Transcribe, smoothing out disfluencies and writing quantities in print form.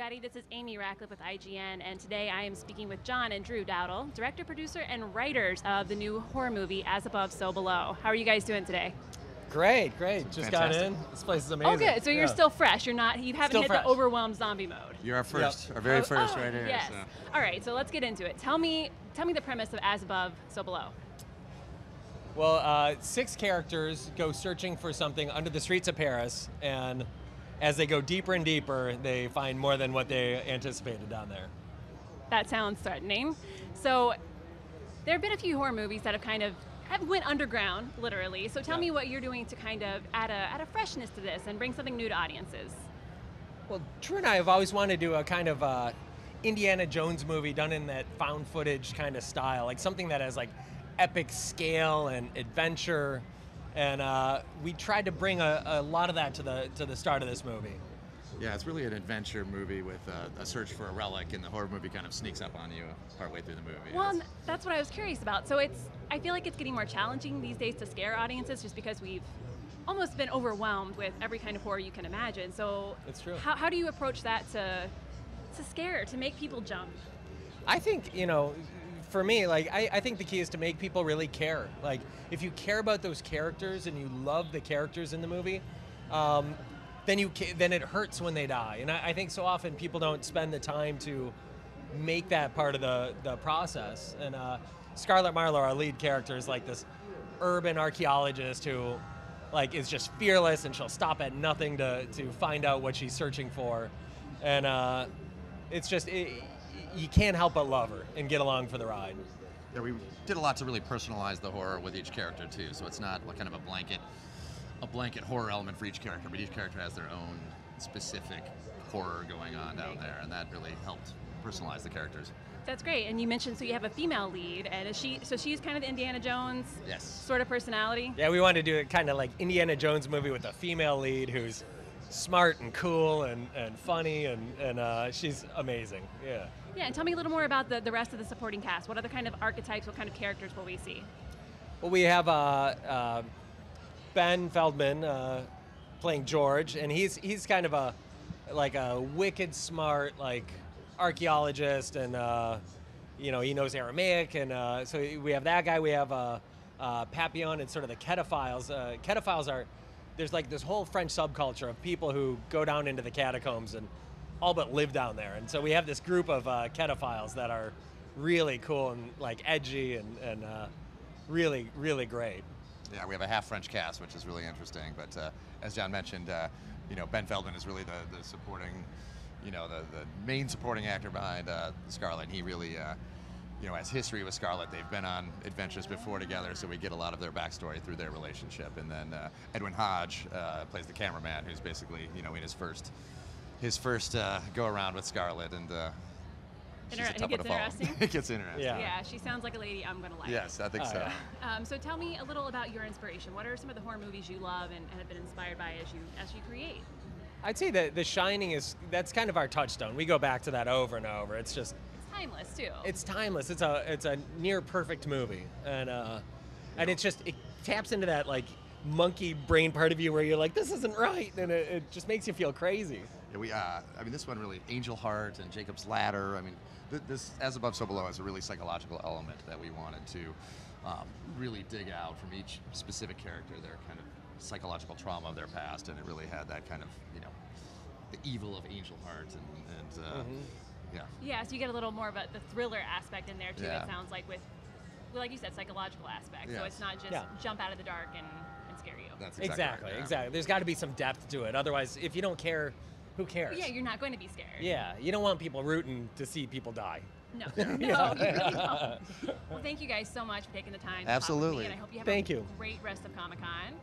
everybody. This is Amy Ratcliffe with IGN, and today I am speaking with John and Drew Dowdle, director, producer, and writers of the new horror movie As Above, So Below. How are you guys doing today? Great. Just got in. This place is amazing. Oh, good. So you're still fresh. You haven't Still hit fresh. the overwhelmed zombie mode. You're our first, our very first right here. Yes. So. All right. So let's get into it. Tell me the premise of As Above, So Below. Well, 6 characters go searching for something under the streets of Paris, and as they go deeper and deeper, they find more than what they anticipated down there. That sounds threatening. So there have been a few horror movies that have went underground, literally. So tell me what you're doing to kind of add a freshness to this and bring something new to audiences. Well, Drew and I have always wanted to do a kind of Indiana Jones movie done in that found footage kind of style, like something that has like epic scale and adventure. And we tried to bring a lot of that to the start of this movie. Yeah, it's really an adventure movie with a search for a relic, and the horror movie kind of sneaks up on you partway through the movie. Well, that's what I was curious about. So I feel like it's getting more challenging these days to scare audiences just because we've almost been overwhelmed with every kind of horror you can imagine. So it's true. How do you approach that to scare, to make people jump? I think, for me, I think the key is to make people really care. Like, if you care about those characters and you love the characters in the movie, then it hurts when they die. And I think so often people don't spend the time to make that part of the process. And Scarlett Marlowe, our lead character, is like this urban archaeologist who is just fearless, and she'll stop at nothing to find out what she's searching for. And it's just... you can't help but love her and get along for the ride. Yeah, we did a lot to really personalize the horror with each character too. So it's not kind of a blanket horror element for each character, but each character has their own specific horror going on down there, and that really helped personalize the characters. That's great. And you mentioned, so you have a female lead, and she's kind of the Indiana Jones sort of personality? Yeah, we wanted to do a kind of like Indiana Jones movie with a female lead who's smart and cool and funny, and she's amazing. Yeah, and tell me a little more about the rest of the supporting cast. What other kind of archetypes, what kind of characters will we see? Well, we have Ben Feldman playing George, and he's kind of a wicked smart archaeologist, and he knows Aramaic, and so we have that guy. We have Papillon and sort of the Ketophiles. Ketophiles are, there's this whole French subculture of people who go down into the catacombs and all but live down there. And so we have this group of Ketophiles that are really cool and edgy and really, really great. Yeah, we have a half French cast, which is really interesting. But as John mentioned, Ben Feldman is really the supporting, the main supporting actor behind Scarlett. He really has history with Scarlett. They've been on adventures before together, so we get a lot of their backstory through their relationship. And then Edwin Hodge plays the cameraman, who's basically, in his first go around with Scarlett, and she's a tough one to follow. It gets interesting. Yeah, she sounds like a lady I'm gonna like. Yes, I think so. Yeah. So tell me a little about your inspiration. What are some of the horror movies you love and have been inspired by as you create? I'd say that The Shining that's kind of our touchstone. We go back to that over and over. It's timeless too. It's timeless. It's a near perfect movie, and it taps into that monkey brain part of you where you're like, this isn't right, and it just makes you feel crazy. Yeah, this one really, Angel Heart and Jacob's Ladder. This As Above, So Below has a really psychological element that we wanted to really dig out from each specific character, their kind of psychological trauma of their past, and it really had that kind of, the evil of Angel Heart and Yeah, so you get a little more of the thriller aspect in there too. Yeah. It sounds like like you said, psychological aspect. Yes. So it's not just jump out of the dark and scare you. That's exactly. Right, yeah. There's got to be some depth to it. Otherwise, if you don't care, who cares? Yeah, you're not going to be scared. Yeah, you don't want people rooting to see people die. No, you really don't. Well, thank you guys so much for taking the time. Absolutely. To talk with me, and I hope you have a great rest of Comic-Con.